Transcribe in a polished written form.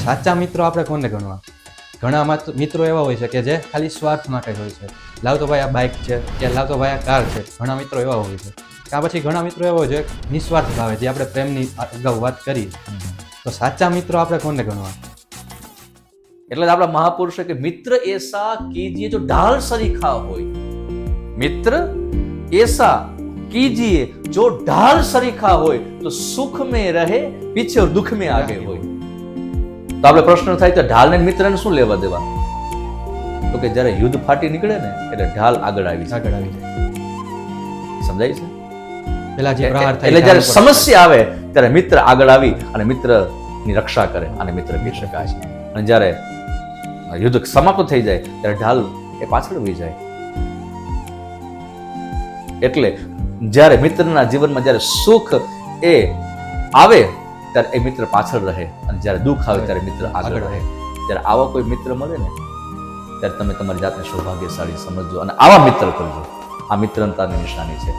સાચા મિત્રો આપણે કોને ગણવા? ઘણા મિત્રો એવા હોય છે કે જે ખાલી સ્વાર્થ માટે હોય છે. લાવ તો ભાઈ આ બાઇક છે, કે લાવ તો ભાઈ આ કાર છે. ઘણા મિત્રો એવા હોય છે. આ પછી ઘણા મિત્રો એવા હોય છે નિસ્વાર્થ ભાવે, જે આપણે પ્રેમની અગાઉ વાત કરી. તો સાચા મિત્રો આપણે કોને ગણવા? એટલે જ આપણા મહાપુરુષે કે મિત્ર એસા કીજીએ જો ઢાલ સરીખા હોય. મિત્ર એસા કીજીએ જો ઢાલ સરીખા હોય તો સુખ में रहे पीछे और दुख में आगे હોય. તો આપણે પ્રશ્ન થાય તો ઢાલ ને મિત્રને શું લેવા દેવા? તો કે જ્યારે યુદ્ધ ફાટી નીકળે ને એટલે ઢાલ આગળ આવી જાય. સમજાય છે? પેલા જે પ્રહાર થાય એટલે જ્યારે સમસ્યા આવે ત્યારે મિત્ર આગળ આવી અને મિત્રની રક્ષા કરે અને મિત્ર કહી શકાય છે. અને જ્યારે યુદ્ધ સમાપ્ત થઈ જાય ત્યારે ઢાલ એ પાછળ વહી જાય. એટલે જ્યારે મિત્રના જીવનમાં જ્યારે સુખ એ આવે ત્યારે એ મિત્ર પાછળ રહે અને જ્યારે દુઃખ આવે ત્યારે મિત્ર આગળ રહે. ત્યારે આવા કોઈ મિત્ર મળે ને ત્યારે તમે તમારી જાતને સૌભાગ્યશાળી સમજજો અને આવા મિત્ર કરજો. આ મિત્રતાની નિશાની છે.